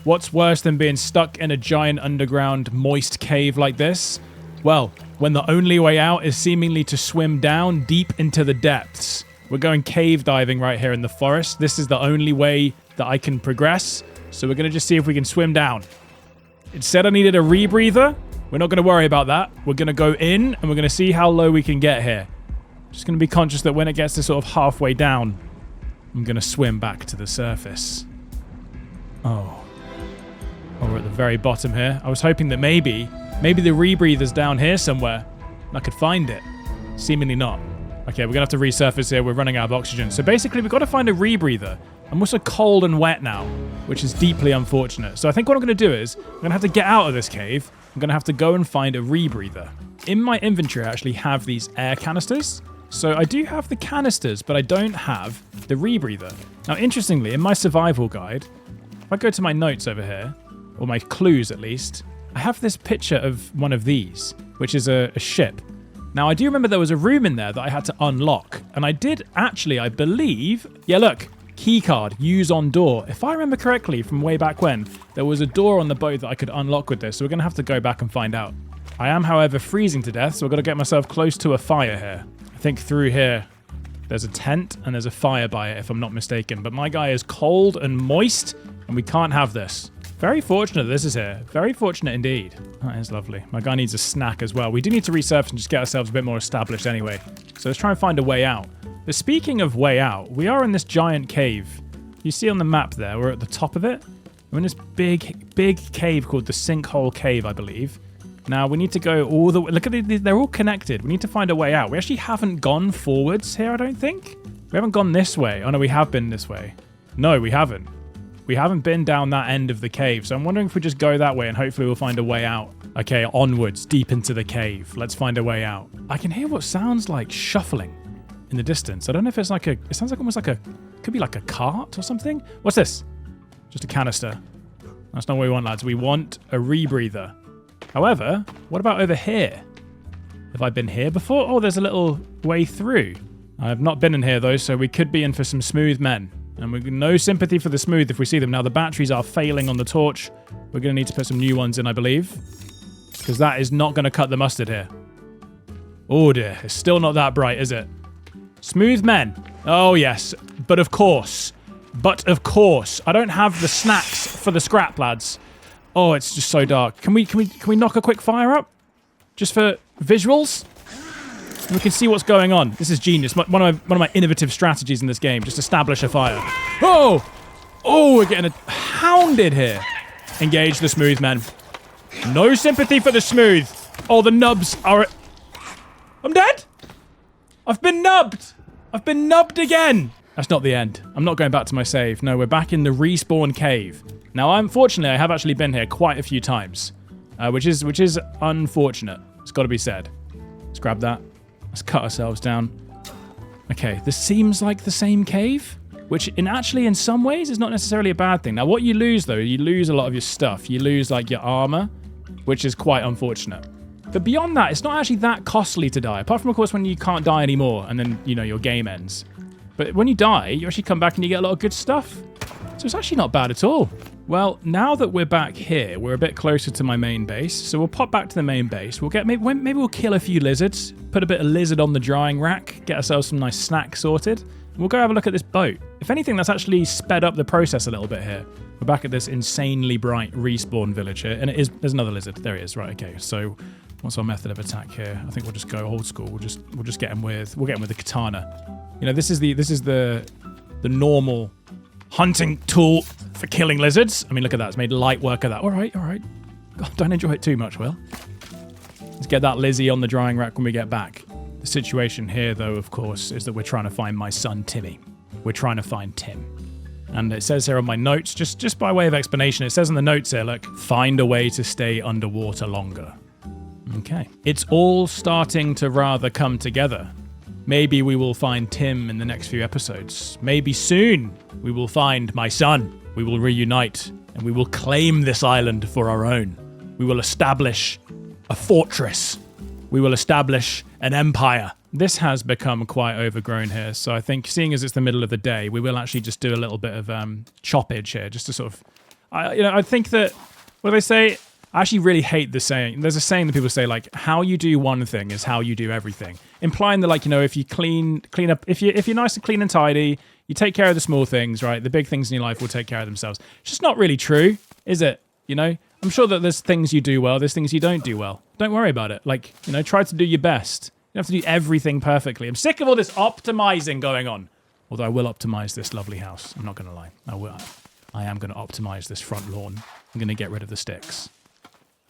What's worse than being stuck in a giant underground moist cave like this? Well, when the only way out is seemingly to swim down deep into the depths. We're going cave diving right here in the forest. This is the only way that I can progress. So we're going to just see if we can swim down. It said I needed a rebreather. We're not going to worry about that. We're going to go in and we're going to see how low we can get here. Just going to be conscious that when it gets to sort of halfway down, I'm going to swim back to the surface. Oh, we're at the very bottom here. I was hoping that maybe the rebreather's down here somewhere and I could find it. Seemingly not. Okay, we're going to have to resurface here. We're running out of oxygen. So basically, we've got to find a rebreather. I'm also cold and wet now, which is deeply unfortunate. So I think what I'm going to do is I'm going to have to get out of this cave. I'm going to have to go and find a rebreather. In my inventory, I actually have these air canisters. So I do have the canisters, but I don't have the rebreather. Now, interestingly, in my survival guide, if I go to my notes over here, or my clues at least, I have this picture of one of these, which is a ship. Now, I do remember there was a room in there that I had to unlock. And I did actually, I believe... Yeah, look. Keycard. Use on door. If I remember correctly from way back when, there was a door on the boat that I could unlock with this. So we're going to have to go back and find out. I am, however, freezing to death. So I've got to get myself close to a fire here. I think through here, there's a tent and there's a fire by it, if I'm not mistaken. But my guy is cold and moist, and we can't have this. Very fortunate this is here. Very fortunate indeed. That is lovely. My guy needs a snack as well. We do need to resurface and just get ourselves a bit more established anyway. So let's try and find a way out. But speaking of way out, we are in this giant cave. You see on the map there, we're at the top of it. We're in this big cave called the Sinkhole Cave, I believe. Now, we need to go all the way. Look at these, they're all connected. We need to find a way out. We actually haven't gone forwards here, I don't think. We haven't gone this way. Oh, no, we have been this way. No, we haven't. We haven't been down that end of the cave, so I'm wondering if we just go that way and hopefully we'll find a way out. Okay, onwards, deep into the cave. Let's find a way out. I can hear what sounds like shuffling in the distance. I don't know if it's like it sounds like almost like could be like a cart or something. What's this? Just a canister. That's not what we want, lads. We want a rebreather. However, what about over here? Have I been here before? Oh, there's a little way through. I have not been in here though, so we could be in for some smooth men. And we've no sympathy for the smooth if we see them. Now, the batteries are failing on the torch. We're going to need to put some new ones in, I believe. Because that is not going to cut the mustard here. Oh, dear. It's still not that bright, is it? Smooth men. Oh, yes. But of course. I don't have the snacks for the scrap, lads. Oh, it's just so dark. Can we knock a quick fire up? Just for visuals? We can see what's going on. This is genius. One of my innovative strategies in this game. Just establish a fire. Oh! Oh, we're getting hounded here. Engage the smooth men. No sympathy for the smooth. Oh, the nubs are... I'm dead? I've been nubbed. I've been nubbed again. That's not the end. I'm not going back to my save. No, we're back in the respawn cave. Now, unfortunately, I have actually been here quite a few times. Which is unfortunate. It's got to be said. Let's grab that. Let's cut ourselves down. Okay, this seems like the same cave, which in some ways is not necessarily a bad thing. Now, what you lose, though, you lose a lot of your stuff. You lose, like, your armor, which is quite unfortunate. But beyond that, it's not actually that costly to die, apart from, of course, when you can't die anymore, and then, you know, your game ends. But when you die, you actually come back and you get a lot of good stuff. So it's actually not bad at all. Well, now that we're back here, we're a bit closer to my main base. So we'll pop back to the main base. We'll get maybe we'll kill a few lizards, put a bit of lizard on the drying rack, get ourselves some nice snacks sorted. And we'll go have a look at this boat. If anything, that's actually sped up the process a little bit here. We're back at this insanely bright respawn village here, and there's another lizard. There he is. Right. Okay. So what's our method of attack here? I think we'll just go old school. We'll just get him with the katana. You know, this is the normal hunting tool for killing lizards. I mean, look at that. It's made light work of that. All right. God, don't enjoy it too much, Will. Let's get that Lizzie on the drying rack when we get back. The situation here, though, of course, is that we're trying to find my son, Timmy. We're trying to find Tim. And it says here on my notes, just by way of explanation, it says in the notes here, look, find a way to stay underwater longer. Okay. It's all starting to rather come together. Maybe we will find Tim in the next few episodes. Maybe soon we will find my son. We will reunite and we will claim this island for our own. We will establish a fortress. We will establish an empire. This has become quite overgrown here. So I think seeing as it's the middle of the day, we will actually just do a little bit of choppage here just to sort of... I think that, what do they say? I actually really hate the saying. There's a saying that people say, like, how you do one thing is how you do everything. Implying that, like, if you clean up, if you're nice and clean and tidy, you take care of the small things, right? The big things in your life will take care of themselves. It's just not really true, is it? I'm sure that there's things you do well, there's things you don't do well. Don't worry about it. Like, try to do your best. You don't have to do everything perfectly. I'm sick of all this optimizing going on. Although I will optimize this lovely house. I'm not going to lie. I am going to optimize this front lawn. I'm going to get rid of the sticks.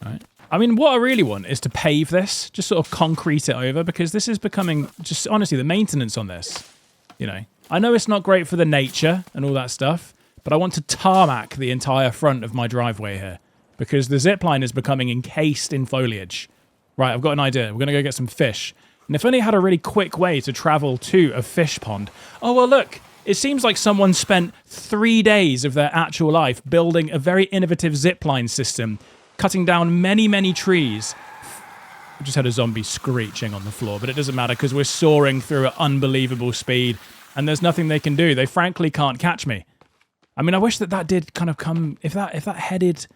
Right. I mean, what I really want is to pave this, just sort of concrete it over, because this is becoming, just honestly, the maintenance on this, I know it's not great for the nature and all that stuff, but I want to tarmac the entire front of my driveway here, because the zip line is becoming encased in foliage. Right, I've got an idea. We're going to go get some fish. And if only I had a really quick way to travel to a fish pond. Oh, well, look. It seems like someone spent 3 days of their actual life building a very innovative zipline system, cutting down many, many trees. We just had a zombie screeching on the floor, but it doesn't matter because we're soaring through at unbelievable speed, and there's nothing they can do. They frankly can't catch me. I mean, I wish that did kind of come... If that headed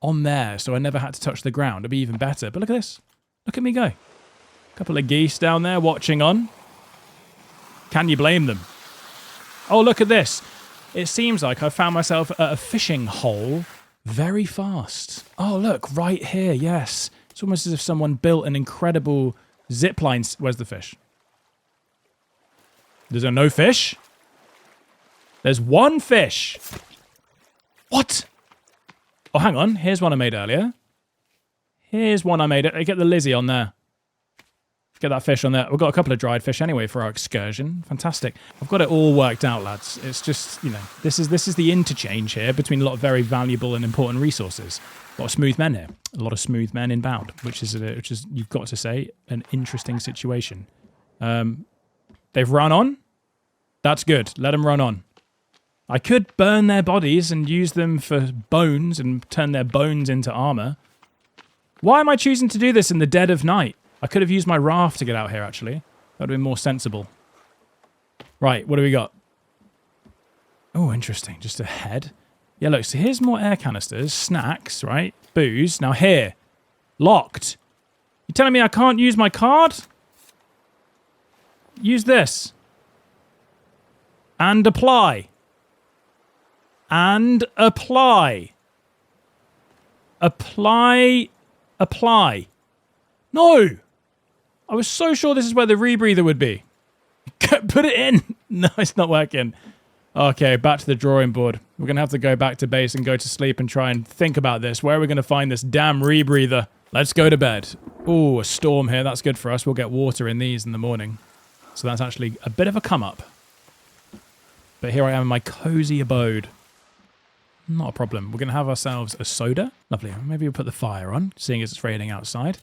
on there so I never had to touch the ground, it'd be even better. But look at this. Look at me go. Couple of geese down there watching on. Can you blame them? Oh, look at this. It seems like I found myself at a fishing hole very fast. Oh, look, right here, yes. It's almost as if someone built an incredible zip line. Where's the fish? There's no fish? There's one fish. What? Oh, hang on. Here's one I made earlier. Here's one I made. Get the Lizzie on there. Get that fish on there. We've got a couple of dried fish anyway for our excursion. Fantastic. I've got it all worked out, lads. It's just, this is the interchange here between a lot of very valuable and important resources. A lot of smooth men here. A lot of smooth men inbound, which is you've got to say, an interesting situation. They've run on. That's good. Let them run on. I could burn their bodies and use them for bones and turn their bones into armor. Why am I choosing to do this in the dead of night? I could have used my raft to get out here, actually. That would have been more sensible. Right, what do we got? Oh, interesting. Just a head. Yeah, look, so here's more air canisters, snacks, right? Booze. Now here. Locked. You telling me I can't use my card? Use this. And apply. And apply. Apply. No! I was so sure this is where the rebreather would be. Put it in! No, it's not working. Okay, back to the drawing board. We're going to have to go back to base and go to sleep and try and think about this. Where are we going to find this damn rebreather? Let's go to bed. Ooh, a storm here. That's good for us. We'll get water in these in the morning. So that's actually a bit of a come up. But here I am in my cozy abode. Not a problem. We're going to have ourselves a soda. Lovely. Maybe we'll put the fire on, seeing as it's raining outside.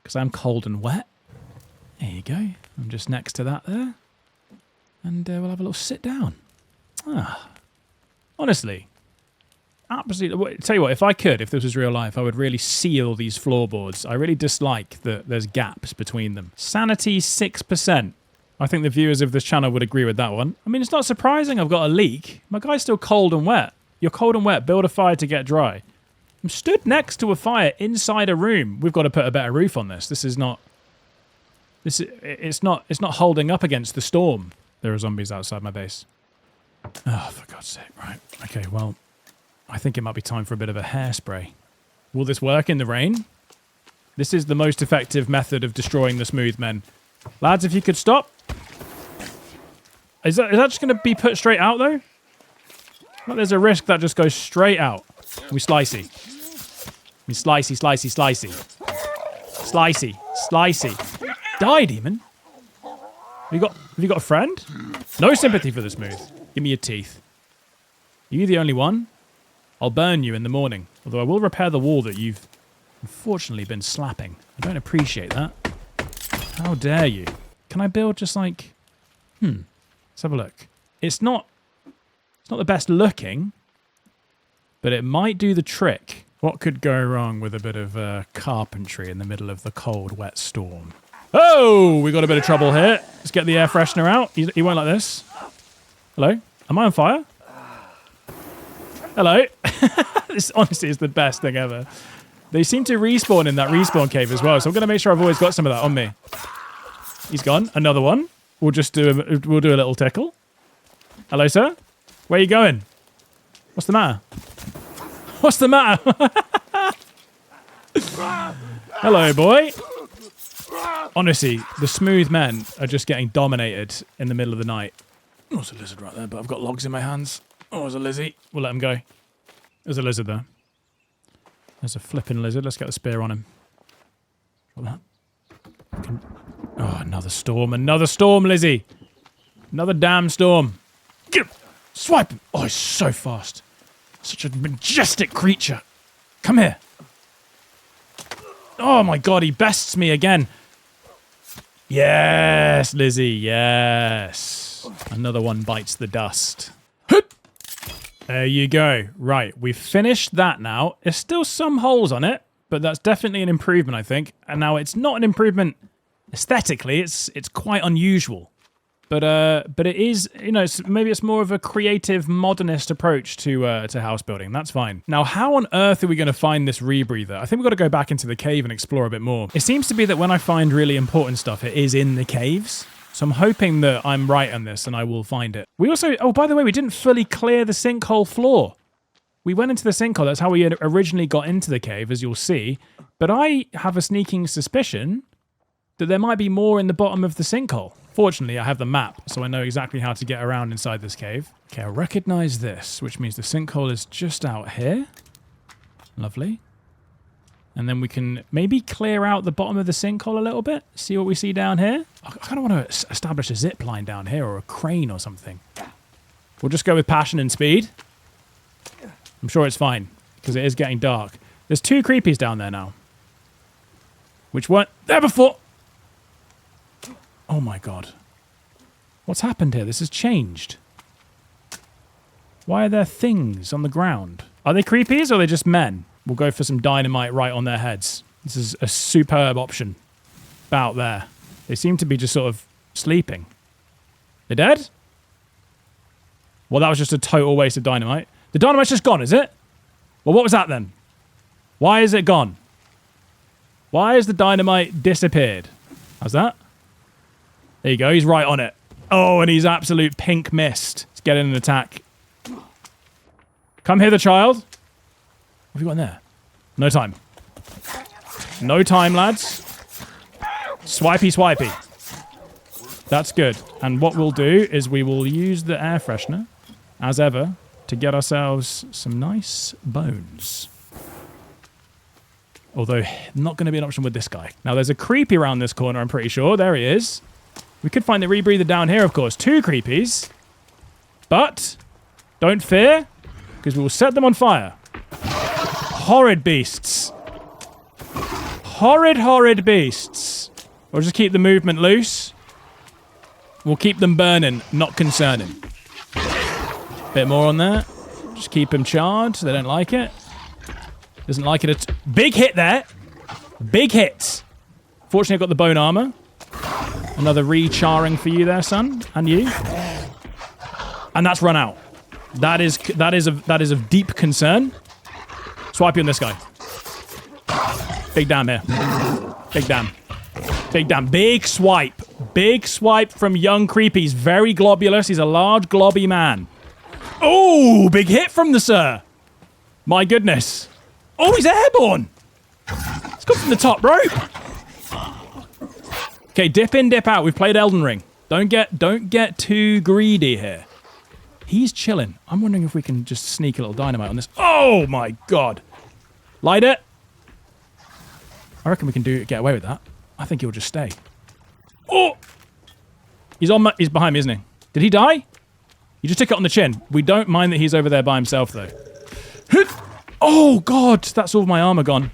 Because I'm cold and wet. There you go. I'm just next to that there. And we'll have a little sit down. Honestly. Absolutely. Tell you what, if this was real life, I would really seal these floorboards. I really dislike that there's gaps between them. Sanity 6%. I think the viewers of this channel would agree with that one. I mean, it's not surprising I've got a leak. My guy's still cold and wet. You're cold and wet. Build a fire to get dry. I'm stood next to a fire inside a room. We've got to put a better roof on this. It's not holding up against the storm. There are zombies outside my base. Oh, for God's sake. Right. Okay, well, I think it might be time for a bit of a hairspray. Will this work in the rain? This is the most effective method of destroying the smooth men. Lads, if you could stop. Is that just going to be put straight out, though? Well, there's a risk that just goes straight out. We slicey. We slicey. Slicey. Die, demon. Have you got a friend? No sympathy for the smooth. Give me your teeth. Are you the only one? I'll burn you in the morning. Although I will repair the wall that you've unfortunately been slapping. I don't appreciate that. How dare you? Can I build just like... Let's have a look. It's not the best looking, but it might do the trick. What could go wrong with a bit of carpentry in the middle of the cold, wet storm? Oh, we got a bit of trouble here. Let's get the air freshener out. You won't like this. Hello? Am I on fire? Hello? This honestly is the best thing ever. They seem to respawn in that respawn cave as well, so I'm going to make sure I've always got some of that on me. He's gone. Another one. We'll do a little tickle. Hello, sir. Where are you going? What's the matter? What's the matter? Hello, boy. Honestly, the smooth men are just getting dominated in the middle of the night. Oh, there's a lizard right there, but I've got logs in my hands. Oh, there's a lizzie. We'll let him go. There's a lizard there. There's a flipping lizard. Let's get the spear on him. Drop that. Oh, another storm. Another storm, Lizzie. Another damn storm. Get him. Swipe him. Oh, he's so fast. Such a majestic creature. Come here. Oh, my God. He bests me again. Yes, Lizzie. Yes. Another one bites the dust. There you go. Right, we've finished that now. There's still some holes on it, but that's definitely an improvement, I think. And now it's not an improvement aesthetically. It's quite unusual. But it is, you know, maybe it's more of a creative, modernist approach to house building. That's fine. Now, how on earth are we going to find this rebreather? I think we've got to go back into the cave and explore a bit more. It seems to be that when I find really important stuff, it is in the caves. So I'm hoping that I'm right on this and I will find it. We also, oh, by the way, we didn't fully clear the sinkhole floor. We went into the sinkhole. That's how we had originally got into the cave, as you'll see. But I have a sneaking suspicion that there might be more in the bottom of the sinkhole. Fortunately, I have the map, so I know exactly how to get around inside this cave. Okay, I recognize this, which means the sinkhole is just out here. Lovely. And then we can maybe clear out the bottom of the sinkhole a little bit. See what we see down here. I kind of want to establish a zip line down here or a crane or something. We'll just go with passion and speed. I'm sure it's fine because it is getting dark. There's 2 creepies down there now, which weren't there before. Oh my God. What's happened here? This has changed. Why are there things on the ground? Are they creepies or are they just men? We'll go for some dynamite right on their heads. This is a superb option. About there. They seem to be just sort of sleeping. They're dead? Well, that was just a total waste of dynamite. The dynamite's just gone, is it? Well, what was that then? Why is it gone? Why has the dynamite disappeared? How's that? There you go. He's right on it. Oh, and he's absolute pink mist. Let's get in an attack. Come hither, child. What have you got in there? No time. No time, lads. Swipey, swipey. That's good. And what we'll do is we will use the air freshener, as ever, to get ourselves some nice bones. Although, not going to be an option with this guy. Now, there's a creepy around this corner, I'm pretty sure. There he is. We could find the rebreather down here, of course. 2 creepies. But, don't fear, because we will set them on fire. Horrid beasts. Horrid, horrid beasts. We'll just keep the movement loose. We'll keep them burning, not concerning. Bit more on that. Just keep them charred. They don't like it. Doesn't like it at... Big hit there. Big hit. Fortunately, I've got the bone armor. Another re-charring for you there, son. And you. And that's run out. That is of deep concern. Swipe you on this guy. Big damn here. Big damn. Big damn. Big swipe. Big swipe from young creepy. He's very globulous. He's a large globby man. Oh, big hit from the sir. My goodness. Oh, he's airborne. It's come from the top rope. Okay, dip in, dip out. We've played Elden Ring. Don't get too greedy here. He's chilling. I'm wondering if we can just sneak a little dynamite on this. Oh my God. Light it. I reckon we can get away with that. I think he'll just stay. Oh! He's behind me, isn't he? Did he die? You just took it on the chin. We don't mind that he's over there by himself, though. Oh, God. That's all my armor gone.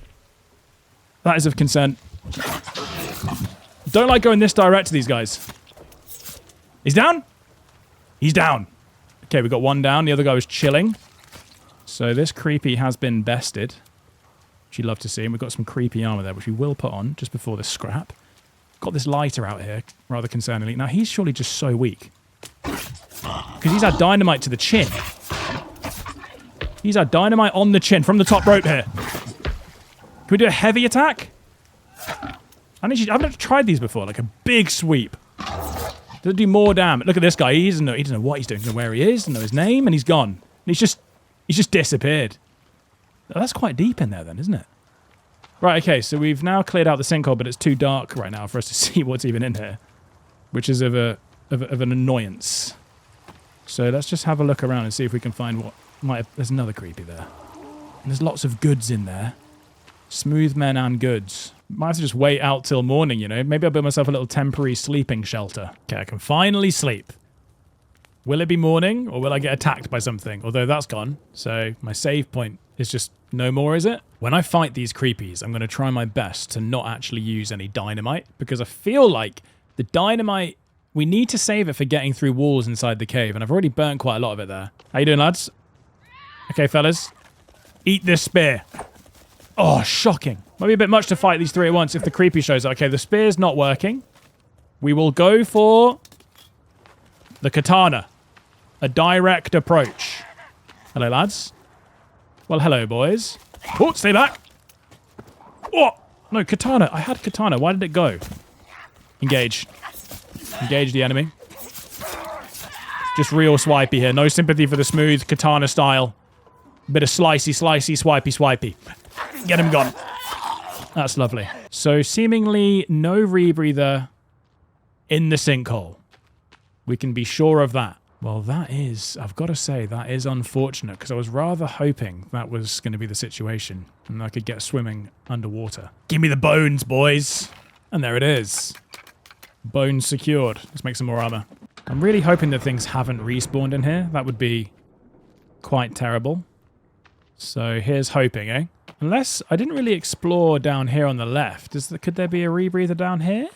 That is of concern. Don't like going this direct to these guys. He's down? He's down. Okay, we got one down. The other guy was chilling. So this creepy has been bested, which you'd love to see. And we've got some creepy armor there, which we will put on just before this scrap. Got this lighter out here, rather concerningly. Now, he's surely just so weak. Because he's had dynamite to the chin. He's our dynamite on the chin from the top rope here. Can we do a heavy attack? I've never tried these before, like a big sweep. Does it do more damage? Look at this guy. He doesn't know what he's doing. He doesn't know where he is. Doesn't know his name, and he's gone. And he's just disappeared. Oh, that's quite deep in there then, isn't it? Right, okay, so we've now cleared out the sinkhole, but it's too dark right now for us to see what's even in here, which is of an annoyance. So let's just have a look around and see if we can find what might have... There's another creepy there. And there's lots of goods in there. Smooth men and goods. Might have to just wait out till morning, you know. Maybe I'll build myself a little temporary sleeping shelter. Okay, I can finally sleep. Will it be morning, or will I get attacked by something? Although that's gone, so my save point is just no more, is it? When I fight these creepies, I'm going to try my best to not actually use any dynamite, because I feel like the dynamite... We need to save it for getting through walls inside the cave, and I've already burnt quite a lot of it there. How you doing, lads? Okay, fellas. Eat this spear. Oh, shocking. Might be a bit much to fight these three at once if the creepy shows up. Okay, the spear's not working. We will go for the katana. A direct approach. Hello, lads. Well, hello, boys. Oh, stay back. Oh, no, katana. I had katana. Why did it go? Engage. Engage the enemy. Just real swipey here. No sympathy for the smooth katana style. Bit of slicey, swipey, swipey. Get him gone. That's lovely. So seemingly no rebreather in the sinkhole. We can be sure of that. Well, that is, I've got to say, that is unfortunate, because I was rather hoping that was going to be the situation and I could get swimming underwater. Give me the bones, boys. And there it is. Bones secured. Let's make some more armor. I'm really hoping that things haven't respawned in here. That would be quite terrible. So here's hoping, eh? Unless I didn't really explore down here on the left. Could there be a rebreather down here?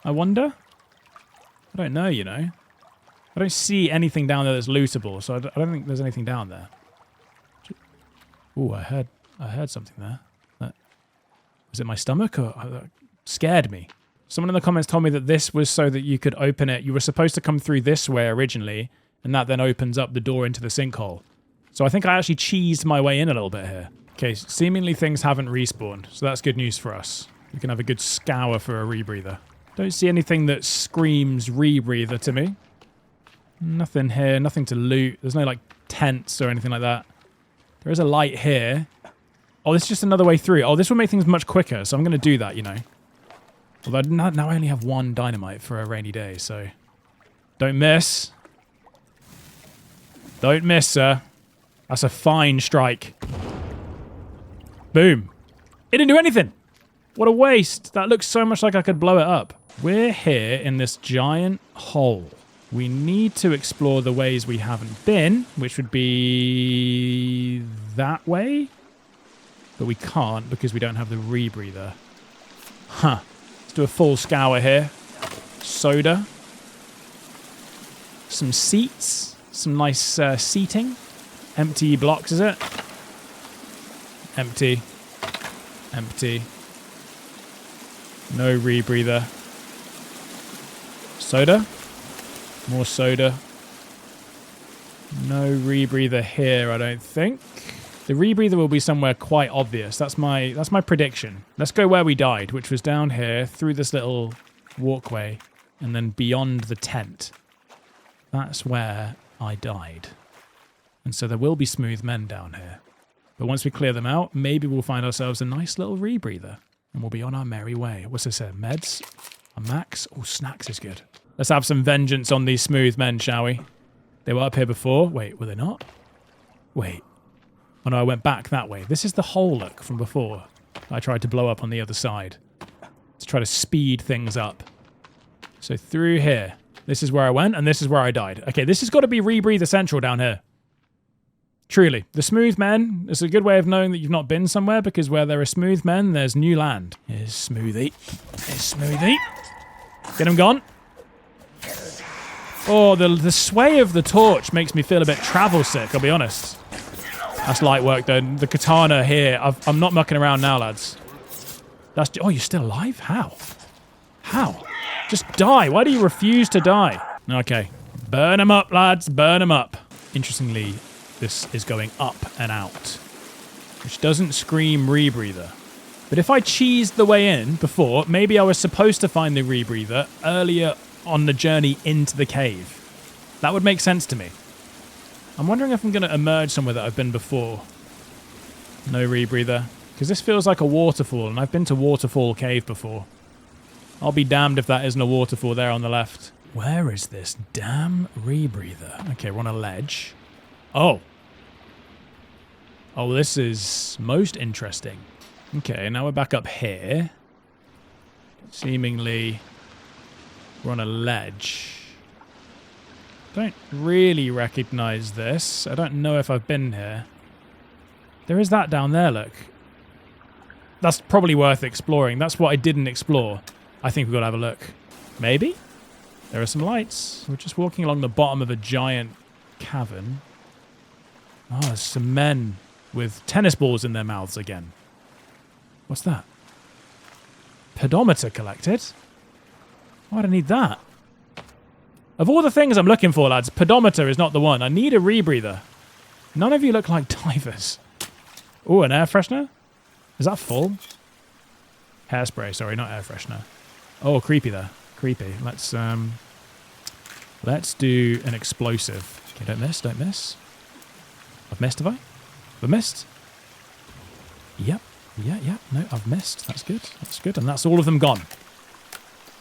I wonder. I don't know, you know. I don't see anything down there that's lootable, so I don't think there's anything down there. Ooh, I heard something there. Was it my stomach, or that scared me? Someone in the comments told me that this was so that you could open it. You were supposed to come through this way originally, and that then opens up the door into the sinkhole. So I think I actually cheesed my way in a little bit here. Okay, seemingly things haven't respawned, so that's good news for us. We can have a good scour for a rebreather. Don't see anything that screams rebreather to me. Nothing here, nothing to loot. There's no, like, tents or anything like that. There is a light here. Oh, this is just another way through. Oh, this will make things much quicker, so I'm going to do that, you know. Although now I only have one dynamite for a rainy day, so... Don't miss. Don't miss, sir. That's a fine strike. Boom. It didn't do anything. What a waste. That looks so much like I could blow it up. We're here in this giant hole. We need to explore the ways we haven't been, which would be that way. But we can't because we don't have the rebreather. Huh. Let's do a full scour here. Soda. Some seats. Some nice seating. Empty blocks, is it? Empty. Empty. No rebreather. Soda. More soda. No rebreather here, I don't think. The rebreather will be somewhere quite obvious. That's my prediction. Let's go where we died, which was down here, through this little walkway, and then beyond the tent. That's where I died. And so there will be smooth men down here. But once we clear them out, maybe we'll find ourselves a nice little rebreather, and we'll be on our merry way. What's this here? Meds? A max? Oh, snacks is good. Let's have some vengeance on these smooth men, shall we? They were up here before. Wait, were they not? Wait. Oh no, I went back that way. This is the hole, look, from before. I tried to blow up on the other side. To try to speed things up. So through here. This is where I went, and this is where I died. Okay, this has got to be rebreather central down here. Truly. The smooth men, it's a good way of knowing that you've not been somewhere, because where there are smooth men, there's new land. Here's Smoothie. Here's Smoothie. Get him gone. Oh, the sway of the torch makes me feel a bit travel sick, I'll be honest. That's light work, though. The katana here, I'm not mucking around now, lads. Oh, you're still alive? How? How? Just die. Why do you refuse to die? Okay. Burn them up, lads. Burn them up. Interestingly, this is going up and out, which doesn't scream rebreather. But if I cheesed the way in before, maybe I was supposed to find the rebreather earlier on the journey into the cave. That would make sense to me. I'm wondering if I'm going to emerge somewhere that I've been before. No rebreather. Because this feels like a waterfall, and I've been to Waterfall Cave before. I'll be damned if that isn't a waterfall there on the left. Where is this damn rebreather? Okay, we're on a ledge. Oh. Oh, this is most interesting. Okay, now we're back up here. Seemingly, we're on a ledge. Don't really recognize this. I don't know if I've been here. There is that down there, look. That's probably worth exploring. That's what I didn't explore. I think we've got to have a look. Maybe? There are some lights. We're just walking along the bottom of a giant cavern. Oh, there's some men with tennis balls in their mouths again. What's that? Pedometer collected? Why do I need that? Of all the things I'm looking for, lads, pedometer is not the one. I need a rebreather. None of you look like divers. Oh, an air freshener? Is that full? Hairspray, sorry, not air freshener. Oh, creepy there. Creepy. Let's do an explosive. Okay, don't miss, don't miss. I've missed, have I? Have I missed? Yep. Yeah. No, I've missed. That's good. That's good. And that's all of them gone.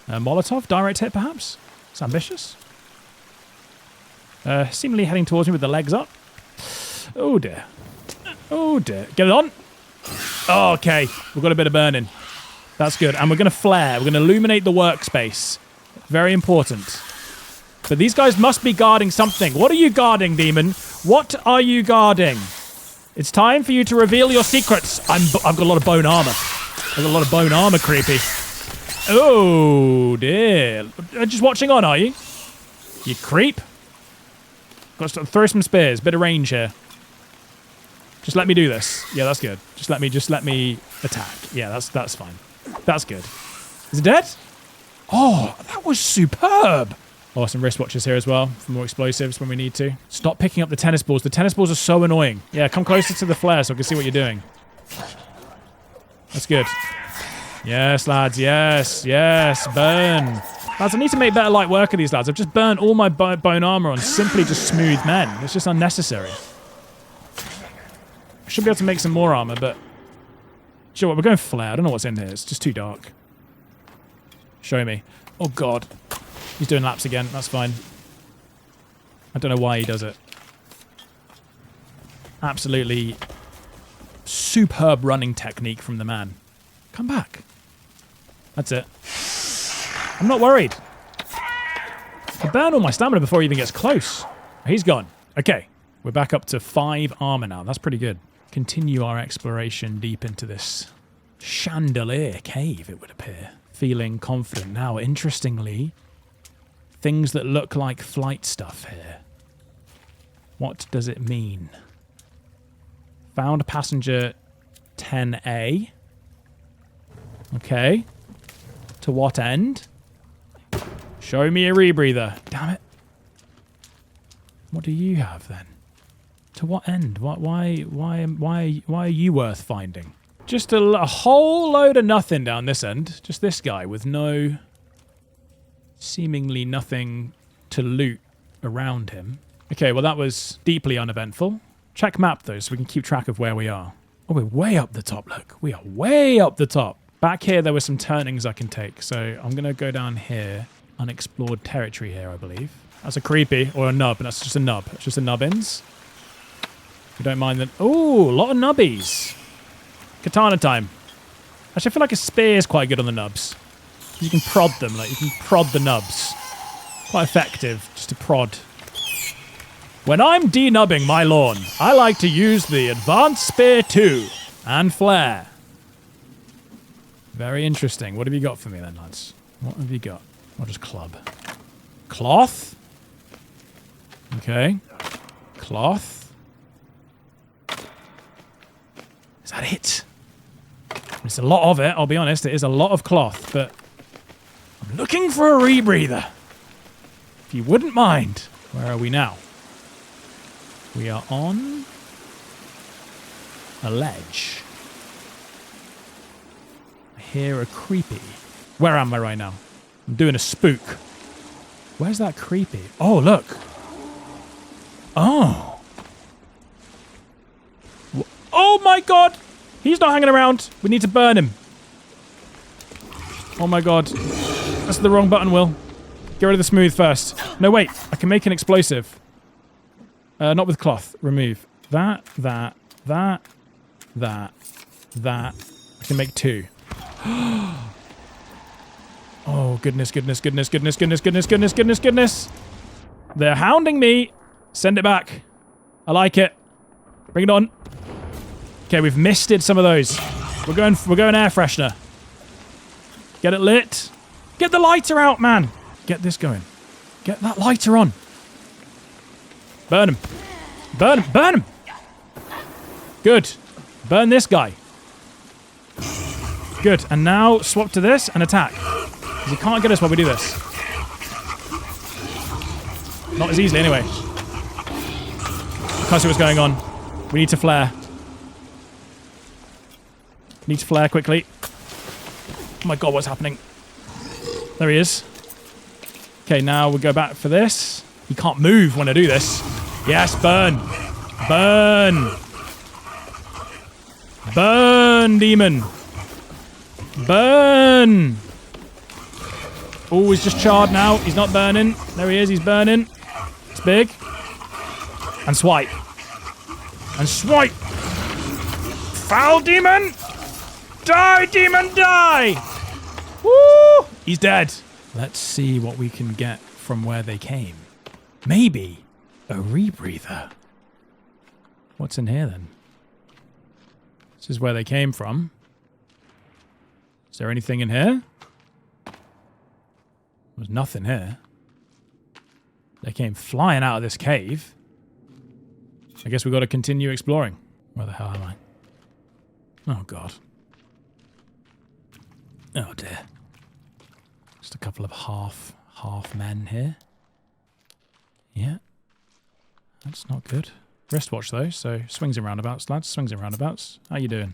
Molotov, direct hit perhaps? It's ambitious. Seemingly heading towards me with the legs up. Oh dear. Oh dear. Get it on. Oh, okay. We've got a bit of burning. That's good. And we're going to flare. We're going to illuminate the workspace. Very important. But these guys must be guarding something. What are you guarding, demon? What are you guarding? It's time for you to reveal your secrets. I've got a lot of bone armor. I've got a lot of bone armor, creepy. Oh, dear. Just watching on, are you? You creep. Got to throw some spears. Bit of range here. Just let me do this. Yeah, that's good. Just let me attack. Yeah, that's fine. That's good. Is it dead? Oh, that was superb. Oh, some wristwatches here as well for more explosives when we need to. Stop picking up the tennis balls. The tennis balls are so annoying. Yeah, come closer to the flare so I can see what you're doing. That's good. Yes, lads. Yes. Burn. Lads, I need to make better light work of these lads. I've just burned all my bone armor on simply just smooth men. It's just unnecessary. I should be able to make some more armor, but... Sure, what, we're going flare. I don't know what's in here. It's just too dark. Show me. Oh, God. He's doing laps again. That's fine. I don't know why he does it. Absolutely superb running technique from the man. Come back. That's it. I'm not worried. I burn all my stamina before he even gets close. He's gone. Okay. We're back up to 5 armor now. That's pretty good. Continue our exploration deep into this chandelier cave, it would appear. Feeling confident now. Interestingly, things that look like flight stuff here. What does it mean? Found passenger 10A. Okay. To what end? Show me a rebreather. Damn it. What do you have then? To what end? Why are you worth finding? Just a whole load of nothing down this end. Just this guy with no... seemingly nothing to loot around him. Okay, well that was deeply uneventful. Check map though, so we can keep track of where we are. Oh, we're way up the top, look. We are way up the top. Back here, there were some turnings I can take, so I'm going to go down here. Unexplored territory here, I believe. That's a creepy, or a nub, and that's just a nub. It's just a nubbins. If you don't mind that. Ooh, a lot of nubbies. Katana time. Actually, I feel like a spear is quite good on the nubs. You can prod them, like you can prod the nubs. Quite effective, just to prod. When I'm denubbing my lawn, I like to use the Advanced Spear 2 and Flare. Very interesting. What have you got for me then, lads? What have you got? Or just club? Cloth? Okay. Cloth. Is that it? It's a lot of it, I'll be honest. It is a lot of cloth, but I'm looking for a rebreather. If you wouldn't mind. Where are we now? We are on a ledge. I hear a creepy. Where am I right now? I'm doing a spook. Where's that creepy? Oh, look. Oh. Oh my god. He's not hanging around. We need to burn him. Oh my god. That's the wrong button, Will. Get rid of the smooth first. No, wait. I can make an explosive. Not with cloth. Remove. That. I can make 2. Oh, goodness. They're hounding me. Send it back. I like it. Bring it on. Okay, we've misted some of those. We're going air freshener. Get it lit. Get the lighter out, man. Get this going. Get that lighter on. Burn him. Burn him. Good. Burn this guy. Good. And now swap to this and attack. Because he can't get us while we do this. Not as easily anyway. Can't see what's going on. We need to flare. Need to flare quickly. Oh my god, what's happening? There he is. Okay, now we'll go back for this. He can't move when I do this. Yes, burn. Burn. Burn, demon. Burn. Oh, he's just charred now. He's not burning. There he is. He's burning. It's big. And swipe. And swipe. Foul demon. Die, demon, die. Woo. He's dead. Let's see what we can get from where they came. Maybe a rebreather. What's in here then? This is where they came from. Is there anything in here? There's nothing here. They came flying out of this cave. I guess we've got to continue exploring. Where the hell am I? Oh, God. Oh, dear. Just a couple of half men here. Yeah. That's not good. Wristwatch, though, so swings and roundabouts, lads. Swings and roundabouts. How you doing?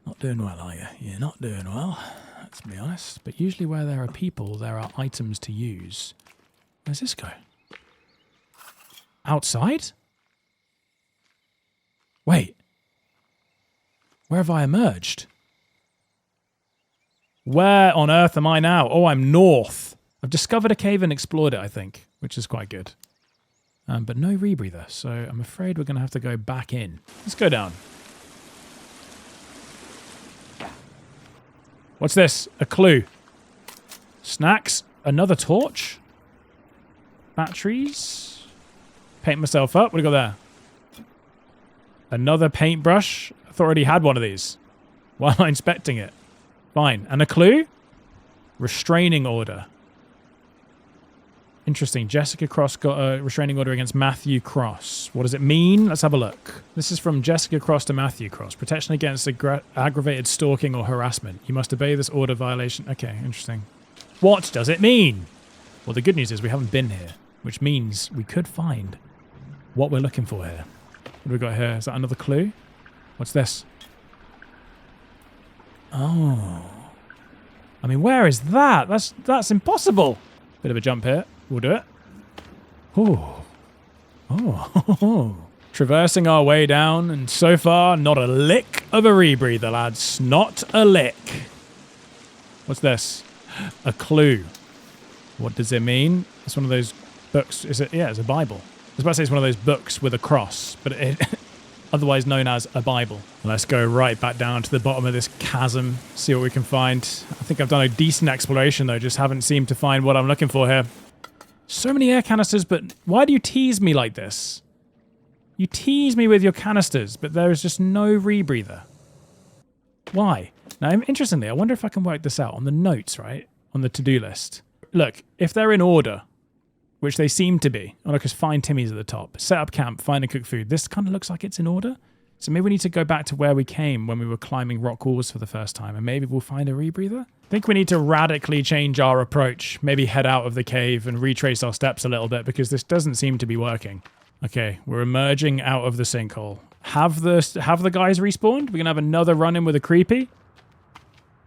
Not doing well, are you? You're not doing well, let's be honest. But usually where there are people, there are items to use. Where's this go? Outside? Wait. Where have I emerged? Where on earth am I now? Oh, I'm north. I've discovered a cave and explored it, I think, which is quite good. But no rebreather, so I'm afraid we're going to have to go back in. Let's go down. What's this? A clue. Snacks. Another torch. Batteries. Paint myself up. What do we got there? Another paintbrush. I thought I already had one of these. Why am I inspecting it? Fine. And a clue? Restraining order. Interesting. Jessica Cross got a restraining order against Matthew Cross. What does it mean? Let's have a look. This is from Jessica Cross to Matthew Cross. Protection against aggravated stalking or harassment. You must obey this order violation. Okay, interesting. What does it mean? Well, the good news is we haven't been here, which means we could find what we're looking for here. What do we got here? Is that another clue? What's this? Oh. I mean, where is that? That's impossible. Bit of a jump here. We'll do it. Oh. Oh. Traversing our way down, and so far, not a lick of a rebreather, lads. Not a lick. What's this? A clue. What does it mean? It's one of those books. Is it? Yeah, it's a Bible. I was about to say it's one of those books with a cross, but it otherwise known as a Bible. Let's go right back down to the bottom of this chasm, see what we can find. I think I've done a decent exploration, though. Just haven't seemed to find what I'm looking for here. So many air canisters, but why do you tease me like this? You tease me with your canisters, but there is just no rebreather. Why? Now, interestingly, I wonder if I can work this out on the notes, right? On the to-do list. Look, if they're in order, which they seem to be. Oh, look, just find Timmy's at the top. Set up camp, find and cook food. This kind of looks like it's in order. So maybe we need to go back to where we came when we were climbing rock walls for the first time, and maybe we'll find a rebreather. I think we need to radically change our approach. Maybe head out of the cave and retrace our steps a little bit, because this doesn't seem to be working. Okay, we're emerging out of the sinkhole. Have the guys respawned? We're gonna have another run-in with a creepy?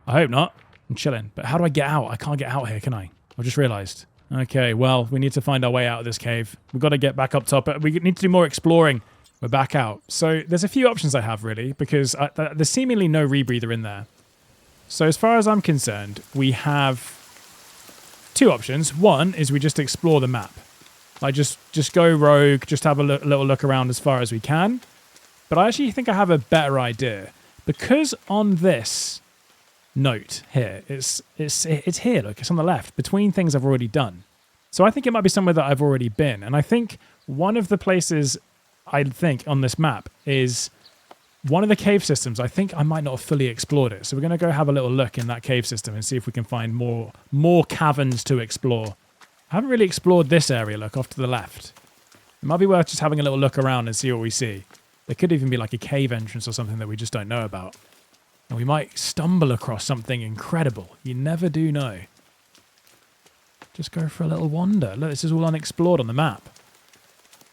I hope not. I'm chilling. But how do I get out? I can't get out here, can I? I just realized. Okay, well, we need to find our way out of this cave. We've got to get back up top. We need to do more exploring. We're back out. So there's a few options I have, really, because there's seemingly no rebreather in there. So as far as I'm concerned, we have two options. One is we just explore the map. Like, just go rogue, just have a little look around as far as we can. But I actually think I have a better idea. Because on this note here, it's here, look, it's on the left, between things I've already done. So I think it might be somewhere that I've already been. And I think one of the places I think on this map is one of the cave systems. I think I might not have fully explored it. So we're going to go have a little look in that cave system and see if we can find more caverns to explore. I haven't really explored this area, look, off to the left. It might be worth just having a little look around and see what we see. There could even be like a cave entrance or something that we just don't know about. And we might stumble across something incredible. You never do know. Just go for a little wander. Look, this is all unexplored on the map.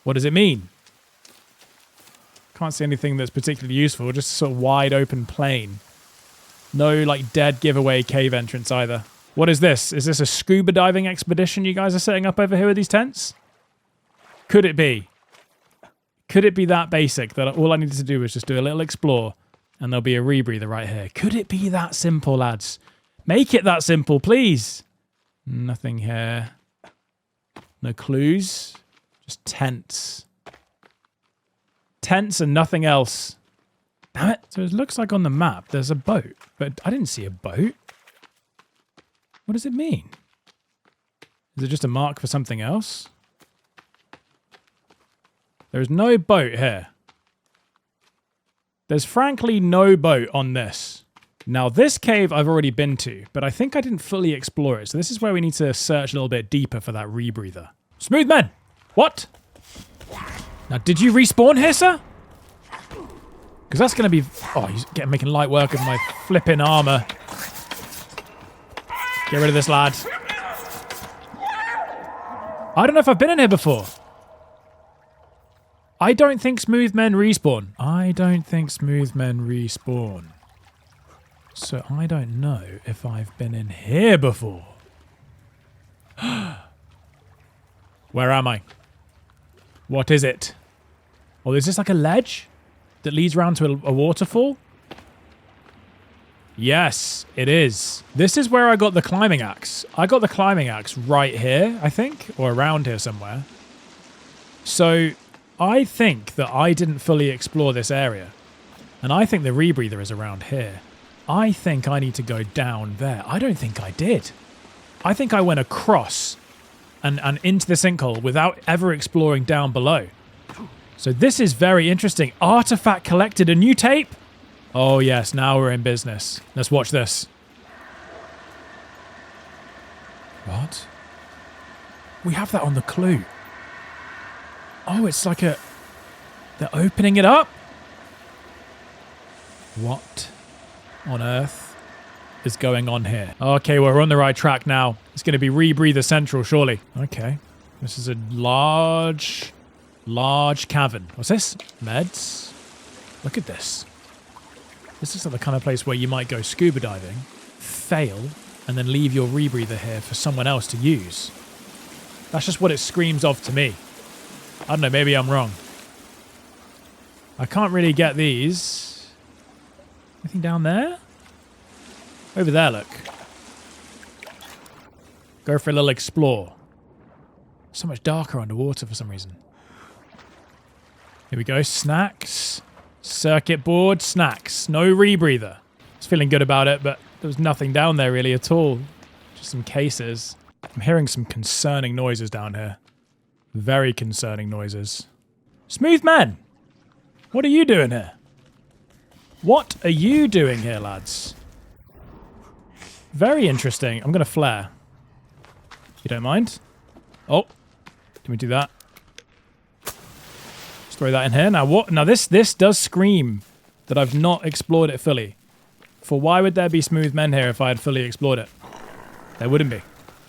What does it mean? Can't see anything that's particularly useful. Just a sort of wide open plain. No, like, dead giveaway cave entrance either. What is this? Is this a scuba diving expedition you guys are setting up over here with these tents? Could it be? Could it be that basic that all I needed to do was just do a little explore and there'll be a rebreather right here? Could it be that simple, lads? Make it that simple, please. Nothing here. No clues. Just tents. Tents and nothing else. Damn it. So it looks like on the map there's a boat, but I didn't see a boat. What does it mean? Is it just a mark for something else? There's no boat here. There's frankly no boat on this. Now, this cave I've already been to, but I think I didn't fully explore it. So this is where we need to search a little bit deeper for that rebreather. Smooth men! What? Now, did you respawn here, sir? Because that's going to be... Oh, he's making light work of my flipping armor. Get rid of this, lad. I don't know if I've been in here before. I don't think smooth men respawn. I don't think smooth men respawn. So I don't know if I've been in here before. Where am I? What is it? Oh, is this like a ledge that leads around to a waterfall? Yes, it is. This is where I got the climbing axe. I got the climbing axe right here, I think, or around here somewhere. So I think that I didn't fully explore this area. And I think the rebreather is around here. I think I need to go down there. I don't think I did. I think I went across and into the sinkhole without ever exploring down below. So this is very interesting. Artifact collected. A new tape? Oh yes, now we're in business. Let's watch this. What? We have that on the clue. Oh, it's like a... They're opening it up? What on earth is going on here? Okay, well, we're on the right track now. It's going to be rebreather central, surely. Okay. This is a large cavern. What's this? Meds? Look at this. This is the kind of place where you might go scuba diving, fail, and then leave your rebreather here for someone else to use. That's just what it screams of to me. I don't know, maybe I'm wrong. I can't really get these. Anything down there? Over there, look. Go for a little explore. So much darker underwater for some reason. Here we go, snacks. Circuit board, snacks. No rebreather. I was feeling good about it, but there was nothing down there really at all. Just some cases. I'm hearing some concerning noises down here. Very concerning noises. Smooth man! What are you doing here? What are you doing here, lads? Very interesting. I'm going to flare. You don't mind? Oh. Can we do that? Just throw that in here. Now what? Now this does scream that I've not explored it fully. For why would there be smooth men here if I had fully explored it? There wouldn't be.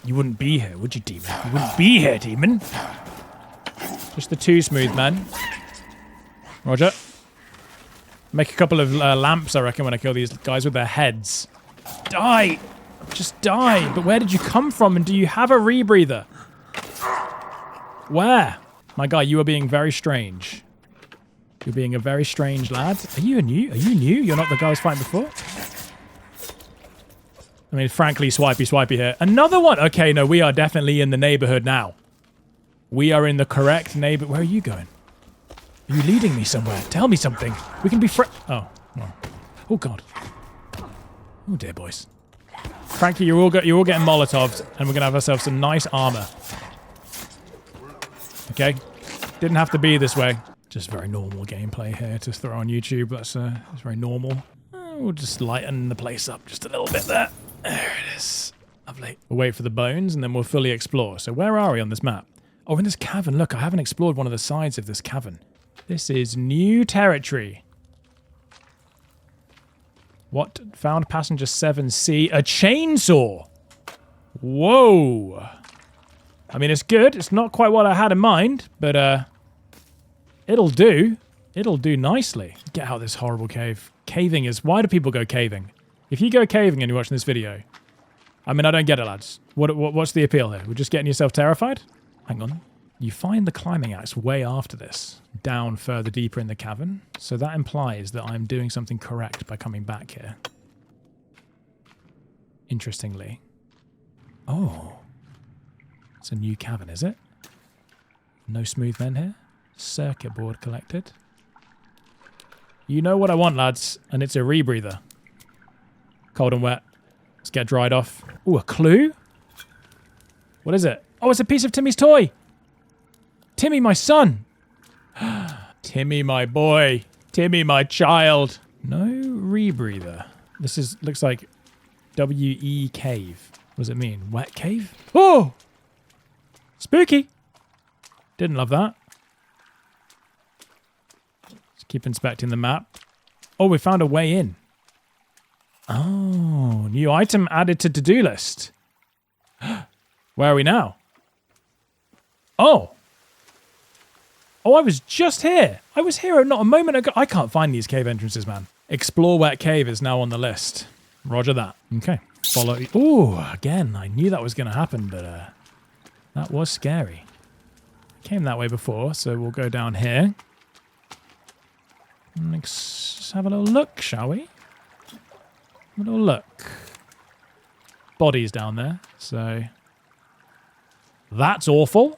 You wouldn't be here, would you, demon? You wouldn't be here, demon. Just the two smooth men. Roger. Make a couple of lamps, I reckon, when I kill these guys with their heads. Die! Just die! But where did you come from, and do you have a rebreather? Where? My guy, you are being very strange. You're being a very strange lad. Are you new? Are you new? You're not the guy I was fighting before? I mean, frankly, swipey here. Another one! Okay, no, we are definitely in the neighborhood now. We are in the correct neighbor... Where are you going? Are you leading me somewhere? Tell me something. We can be Oh. Well. Oh, God. Oh, dear, boys. Frankly, you're all getting Molotovs, and we're going to have ourselves some nice armor. Okay? Didn't have to be this way. Just very normal gameplay here to throw on YouTube. That's very normal. We'll just lighten the place up just a little bit there. There it is. Lovely. We'll wait for the bones, and then we'll fully explore. So where are we on this map? Oh, in this cavern. Look, I haven't explored one of the sides of this cavern. This is new territory. What? Found passenger 7C. A chainsaw! Whoa! I mean, it's good. It's not quite what I had in mind, but it'll do. It'll do nicely. Get out of this horrible cave. Caving is... Why do people go caving? If you go caving and you're watching this video... I mean, I don't get it, lads. What's the appeal here? We're just getting yourself terrified? Hang on. You find the climbing axe way after this, down further deeper in the cavern. So that implies that I'm doing something correct by coming back here. Interestingly. Oh. It's a new cavern, is it? No smooth men here. Circuit board collected. You know what I want, lads, and it's a rebreather. Cold and wet. Let's get dried off. Ooh, a clue? What is it? Oh, it's a piece of Timmy's toy! Timmy, my son! Timmy, my boy. Timmy, my child. No rebreather. This looks like W-E cave. What does it mean? Wet cave? Oh! Spooky! Didn't love that. Let's keep inspecting the map. Oh, we found a way in. Oh, new item added to to-do list. Where are we now? Oh! Oh, I was just here. I was here not a moment ago. I can't find these cave entrances, man. Explore wet cave is now on the list. Roger that. Okay. Follow. Ooh, again, I knew that was going to happen, but that was scary. Came that way before, so we'll go down here. Let's have a little look, shall we? A little look. Bodies down there, so... That's awful.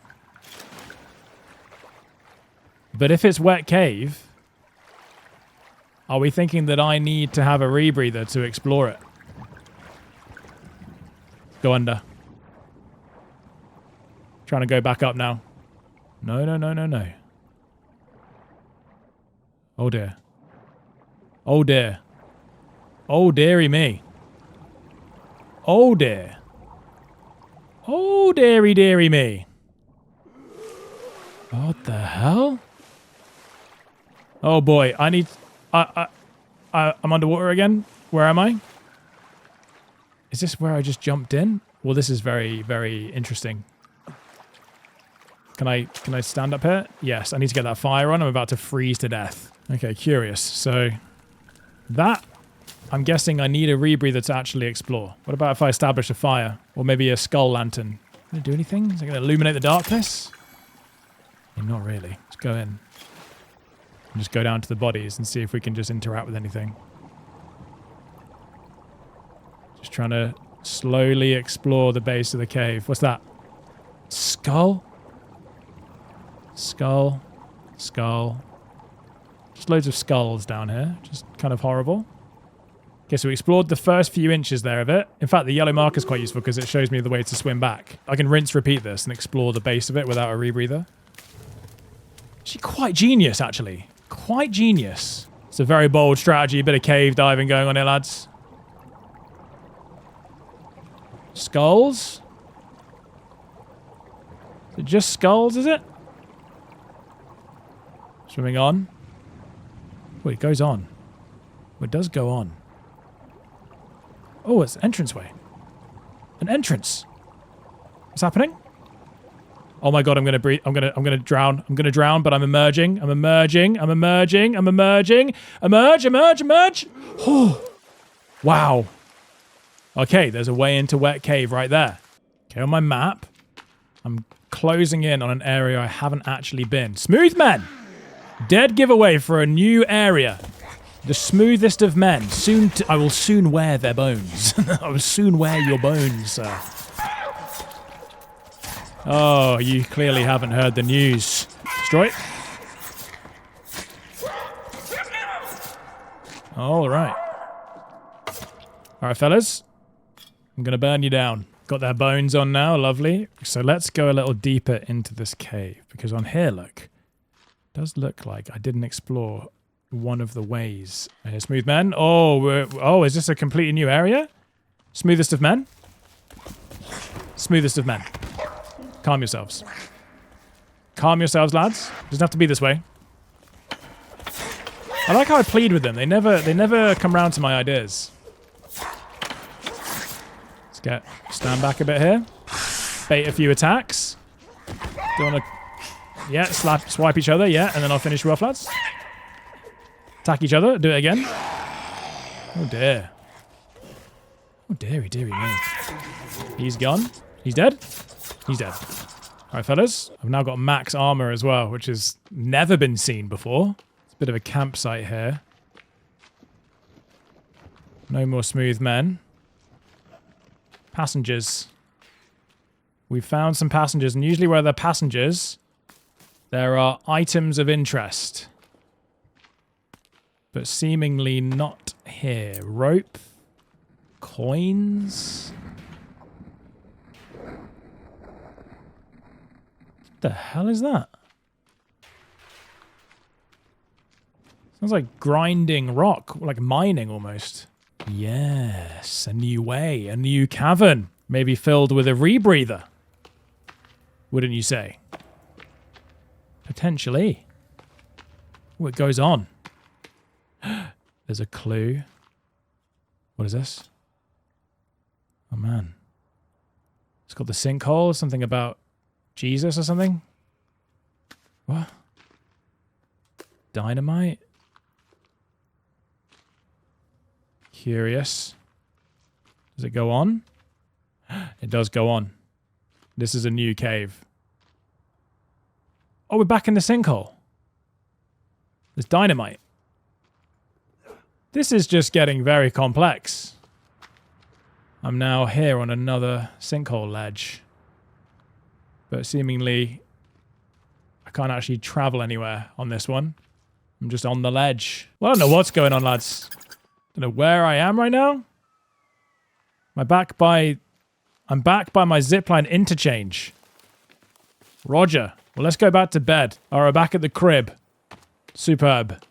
But if it's wet cave, are we thinking that I need to have a rebreather to explore it? Go under. Trying to go back up now. No, no, no, no, no. Oh dear. Oh dear. Oh dearie me. Oh dear. Oh dearie dearie me. What the hell? Oh boy, I need... I'm underwater again. Where am I? Is this where I just jumped in? Well, this is very, very interesting. Can I stand up here? Yes, I need to get that fire on. I'm about to freeze to death. Okay, curious. So that, I'm guessing I need a rebreather to actually explore. What about if I establish a fire? Or maybe a skull lantern? Can it do anything? Is it going to illuminate the darkness? Yeah, not really. Let's go in. And just go down to the bodies and see if we can just interact with anything. Just trying to slowly explore the base of the cave. What's that? Skull? Skull. Skull. Just loads of skulls down here. Just kind of horrible. Okay, so we explored the first few inches there of it. In fact, the yellow marker is quite useful because it shows me the way to swim back. I can rinse, repeat this and explore the base of it without a rebreather. Actually, quite genius, actually. Quite genius. It's a very bold strategy. A bit of cave diving going on here, lads. Skulls? Is it just skulls, is it? Swimming on. Wait, it goes on. Oh, it does go on. Oh, it's an entranceway. An entrance. What's happening? Oh my god, I'm gonna breathe. I'm gonna drown. I'm gonna drown, but I'm emerging. I'm emerging. I'm emerging. I'm emerging. Emerge, emerge, emerge. Oh, wow. Okay, there's a way into Wet Cave right there. Okay, on my map, I'm closing in on an area I haven't actually been. Smooth men! Dead giveaway for a new area. The smoothest of men. I will soon wear their bones. I will soon wear your bones, sir. Oh, you clearly haven't heard the news. Destroy it. All right. All right, fellas. I'm going to burn you down. Got their bones on now. Lovely. So let's go a little deeper into this cave. Because on here, look. It does look like I didn't explore one of the ways. Smooth men. Oh, is this a completely new area? Smoothest of men? Smoothest of men. Calm yourselves. Calm yourselves, lads. Doesn't have to be this way. I like how I plead with them. They never come round to my ideas. Let's stand back a bit here. Bait a few attacks. Don't want to... Yeah, swipe each other, yeah, and then I'll finish you off, lads. Attack each other, do it again. Oh dear. Oh dearie, dearie me. He's gone. He's dead. He's dead. Alright, fellas. I've now got max armor as well, which has never been seen before. It's a bit of a campsite here. No more smooth men. Passengers. We've found some passengers, and usually where there are passengers, there are items of interest. But seemingly not here. Rope. Coins. What the hell is that? Sounds like grinding rock, like mining almost. Yes, a new way, a new cavern. Maybe filled with a rebreather. Wouldn't you say? Potentially. Oh, it goes on. There's a clue. What is this? Oh man. It's got the sinkhole, something about Jesus or something? What? Dynamite? Curious. Does it go on? It does go on. This is a new cave. Oh, we're back in the sinkhole. There's dynamite. This is just getting very complex. I'm now here on another sinkhole ledge. But seemingly, I can't actually travel anywhere on this one. I'm just on the ledge. Well, I don't know what's going on, lads. Don't know where I am right now. I'm back by my zipline interchange. Roger. Well, let's go back to bed. All right, back at the crib. Superb.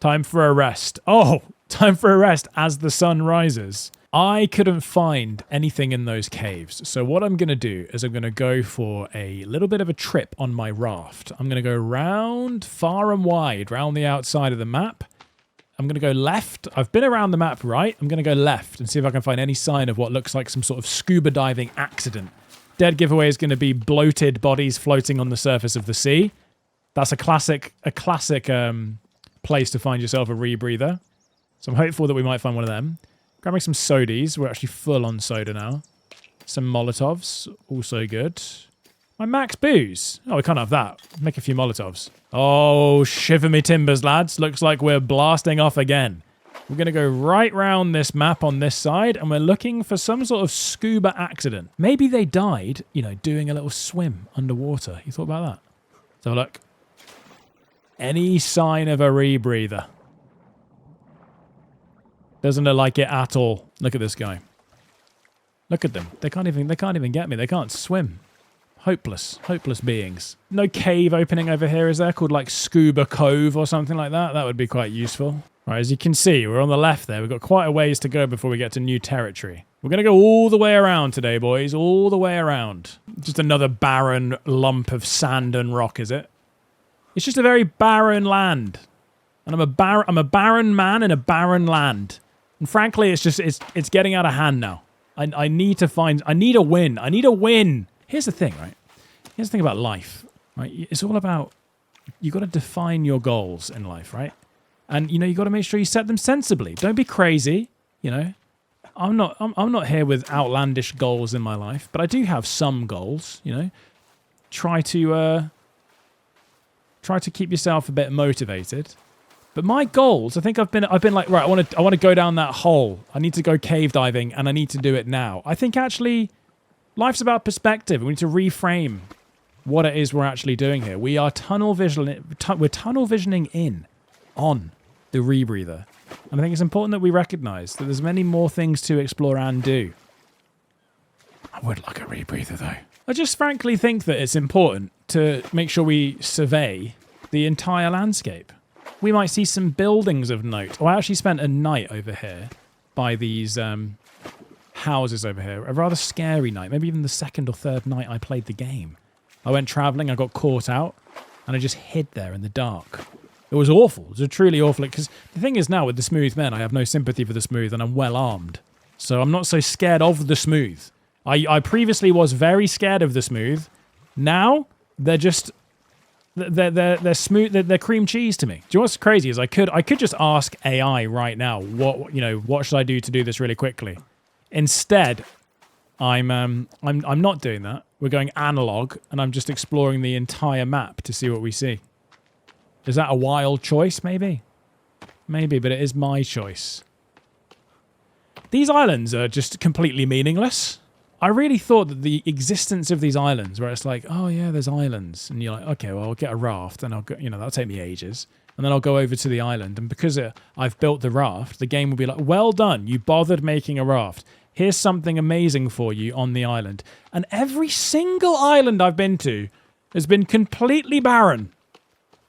Time for a rest. Oh, time for a rest as the sun rises. I couldn't find anything in those caves. So what I'm going to do is I'm going to go for a little bit of a trip on my raft. I'm going to go round far and wide, round the outside of the map. I'm going to go left. I've been around the map right. I'm going to go left and see if I can find any sign of what looks like some sort of scuba diving accident. Dead giveaway is going to be bloated bodies floating on the surface of the sea. That's a classic place to find yourself a rebreather. So I'm hopeful that we might find one of them. Grabbing some sodies. We're actually full on soda now. Some Molotovs. Also good. My max booze. Oh, we can't have that. Make a few Molotovs. Oh, shiver me timbers, lads. Looks like we're blasting off again. We're going to go right round this map on this side, and we're looking for some sort of scuba accident. Maybe they died, doing a little swim underwater. You thought about that? So look. Any sign of a rebreather? Doesn't look like it at all. Look at this guy. Look at them. They can't even get me. They can't swim. Hopeless beings. No cave opening over here, is there? Called like Scuba Cove or something like that? That would be quite useful. Right, as you can see, we're on the left there. We've got quite a ways to go before we get to new territory. We're going to go all the way around today, boys. All the way around. Just another barren lump of sand and rock, is it? It's just a very barren land. And I'm a barren man in a barren land. And frankly, it's getting out of hand now. I need a win. I need a win. Here's the thing, right? Here's the thing about life, right? It's all about, you got to define your goals in life, right? And, you got to make sure you set them sensibly. Don't be crazy, I'm not here with outlandish goals in my life, but I do have some goals, Try to keep yourself a bit motivated. But my goals, I think I've been like, right, I want to go down that hole. I need to go cave diving, and I need to do it now. I think actually life's about perspective. We need to reframe what it is we're actually doing here. We are tunnel visioning on the rebreather. And I think it's important that we recognize that there's many more things to explore and do. I would like a rebreather though. I just frankly think that it's important to make sure we survey the entire landscape. We might see some buildings of note. Oh, I actually spent a night over here by these houses over here. A rather scary night. Maybe even the second or third night I played the game. I went traveling, I got caught out, and I just hid there in the dark. It was awful. It was truly awful. Because the thing is now with the smooth men, I have no sympathy for the smooth, and I'm well armed. So I'm not so scared of the smooth. I previously was very scared of the smooth. Now they're just they're smooth. They're cream cheese to me. Do you know what's crazy is I could just ask AI right now what should I do to do this really quickly. Instead, I'm not doing that. We're going analog, and I'm just exploring the entire map to see what we see. Is that a wild choice? Maybe. Maybe, but it is my choice. These islands are just completely meaningless. I really thought that the existence of these islands, where it's like, oh yeah, there's islands, and you're like, okay, well, I'll get a raft, and I'll go, that'll take me ages, and then I'll go over to the island, and because I've built the raft, the game will be like, well done, you bothered making a raft. Here's something amazing for you on the island. And every single island I've been to has been completely barren.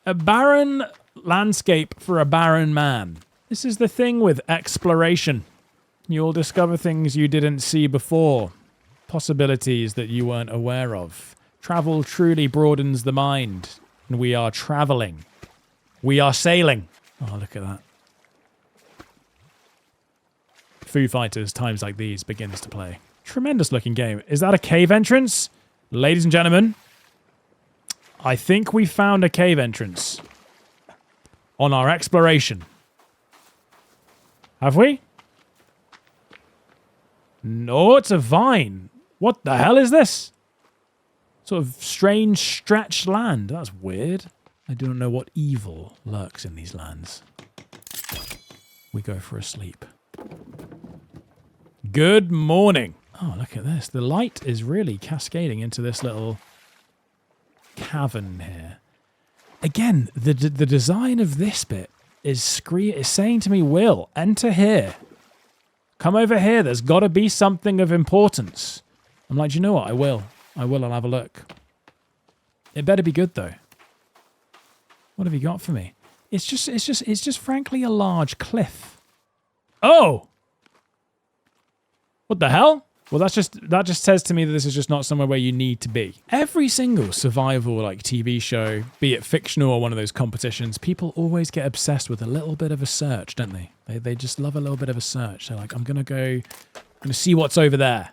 A barren landscape for a barren man. This is the thing with exploration. You'll discover things you didn't see before. Possibilities that you weren't aware of. Travel truly broadens the mind. And we are traveling. We are sailing. Oh, look at that. Foo Fighters, times like these, begins to play. Tremendous looking game. Is that a cave entrance? Ladies and gentlemen, I think we found a cave entrance on our exploration. Have we? No, it's a vine. What the hell is this? Sort of strange stretched land. That's weird. I do not know what evil lurks in these lands. We go for a sleep. Good morning. Oh, look at this. The light is really cascading into this little cavern here. Again, the design of this bit is saying to me, Will, enter here. Come over here. There's got to be something of importance. I'm like, do you know what? I will. I'll have a look. It better be good, though. What have you got for me? It's just frankly a large cliff. Oh! What the hell? Well, that just says to me that this is just not somewhere where you need to be. Every single survival TV show, be it fictional or one of those competitions, people always get obsessed with a little bit of a search, don't they? They just love a little bit of a search. They're like, I'm gonna see what's over there.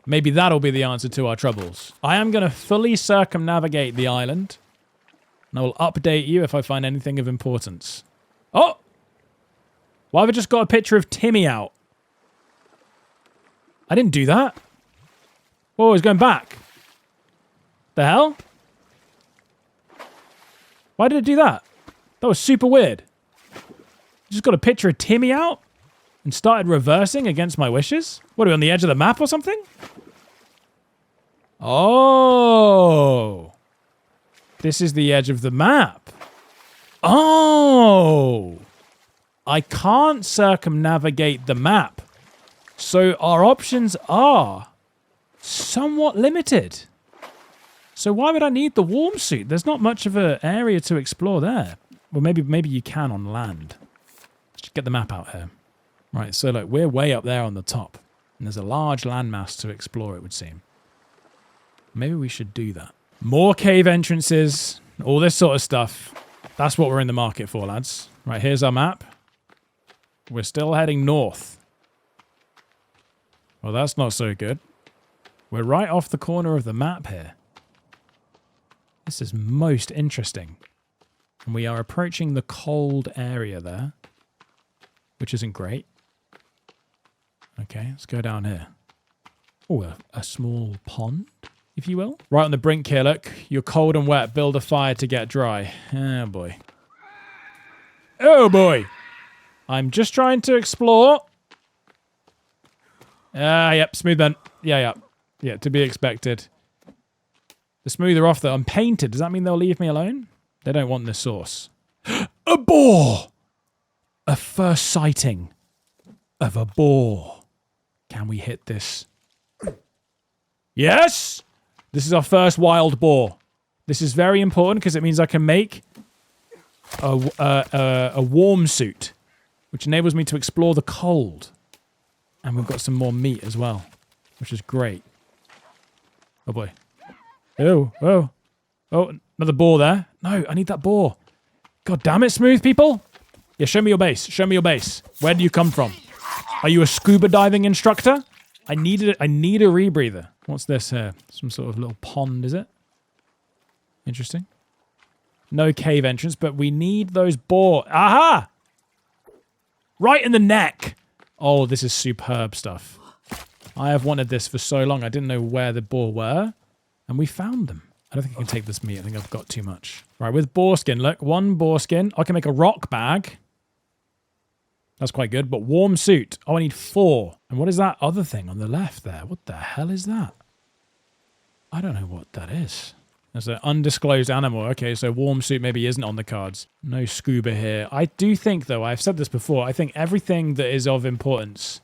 Maybe that'll be the answer to our troubles. I am gonna fully circumnavigate the island, and I will update you if I find anything of importance. Oh! Why have I just got a picture of Timmy out? I didn't do that. Whoa, he's going back. The hell? Why did it do that? That was super weird. Just got a picture of Timmy out and started reversing against my wishes? What, are we on the edge of the map or something? Oh. This is the edge of the map. Oh. I can't circumnavigate the map. So our options are somewhat limited. So why would I need the warm suit? There's not much of an area to explore there. Well, maybe you can on land. Let's get the map out here. Right, so look, we're way up there on the top. And there's a large landmass to explore, it would seem. Maybe we should do that. More cave entrances, all this sort of stuff. That's what we're in the market for, lads. Right, here's our map. We're still heading north. Well, that's not so good. We're right off the corner of the map here. This is most interesting. And we are approaching the cold area there, which isn't great. Okay, let's go down here. Oh, a small pond, if you will. Right on the brink here, look. You're cold and wet. Build a fire to get dry. Oh, boy. Oh, boy. I'm just trying to explore. Yep, smooth then. Yeah, to be expected. The smoother off, though. I'm painted. Does that mean they'll leave me alone? They don't want the source. A boar! A first sighting of a boar. Can we hit this? Yes! This is our first wild boar. This is very important because it means I can make a warm suit, which enables me to explore the cold. And we've got some more meat as well, which is great. Oh boy. Oh, another boar there. No, I need that boar. God damn it, smooth people. Yeah, show me your base. Show me your base. Where do you come from? Are you a scuba diving instructor? I need a rebreather. What's this here? Some sort of little pond, is it? Interesting. No cave entrance, but we need those boar. Aha! Right in the neck. Oh, this is superb stuff. I have wanted this for so long. I didn't know where the boar were, and we found them. I don't think I can take this meat. I think I've got too much. Right, with boar skin, look. 1 boar skin. I can make a rock bag. That's quite good, but warm suit. Oh, I need 4. And what is that other thing on the left there? What the hell is that? I don't know what that is. That's an undisclosed animal. Okay, so warm suit maybe isn't on the cards. No scuba here. I do think, though, I've said this before, I think everything that is of importance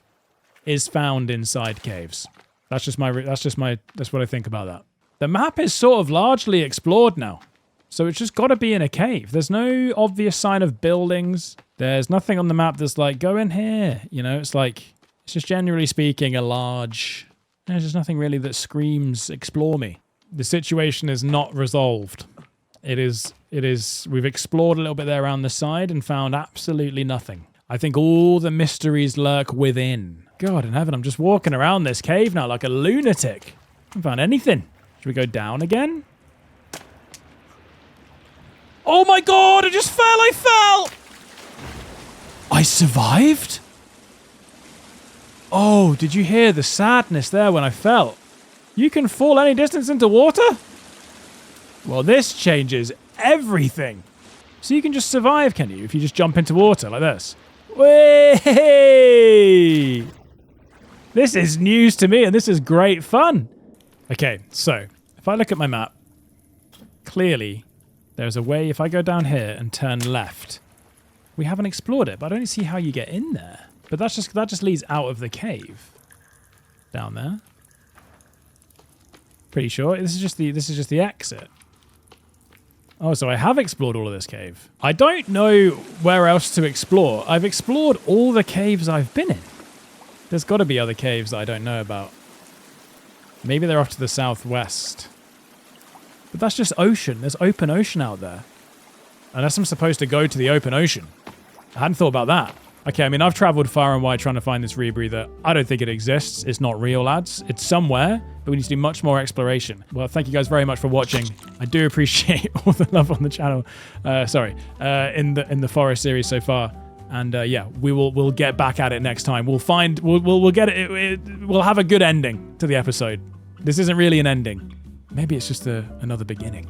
is found inside caves. That's what I think about that. The map is sort of largely explored now. So it's just got to be in a cave. There's no obvious sign of buildings. There's nothing on the map that's like, go in here. You know, it's like, it's just generally speaking a large... There's just nothing really that screams, explore me. The situation is not resolved. It is, we've explored a little bit there around the side and found absolutely nothing. I think all the mysteries lurk within. God in heaven, I'm just walking around this cave now like a lunatic. I haven't found anything. Should we go down again? Oh my God, I just fell, I fell! I survived? Oh, did you hear the sadness there when I fell? You can fall any distance into water? Well, this changes everything. So you can just survive, can you, if you just jump into water like this? Way! This is news to me, and this is great fun. Okay, so if I look at my map, clearly there's a way, if I go down here and turn left, we haven't explored it, but I don't see how you get in there. But that just leads out of the cave. Down there. Pretty sure. This is just the exit. Oh, so I have explored all of this cave. I don't know where else to explore. I've explored all the caves I've been in. There's got to be other caves that I don't know about. Maybe they're off to the southwest. But that's just ocean. There's open ocean out there. Unless I'm supposed to go to the open ocean. I hadn't thought about that. Okay, I mean, I've traveled far and wide trying to find this rebreather. I don't think it exists. It's not real, lads. It's somewhere, but we need to do much more exploration. Well, thank you guys very much for watching. I do appreciate all the love on the channel. In the forest series so far. And yeah, we'll get back at it next time. We'll get it. We'll have a good ending to the episode. This isn't really an ending. Maybe it's just another beginning.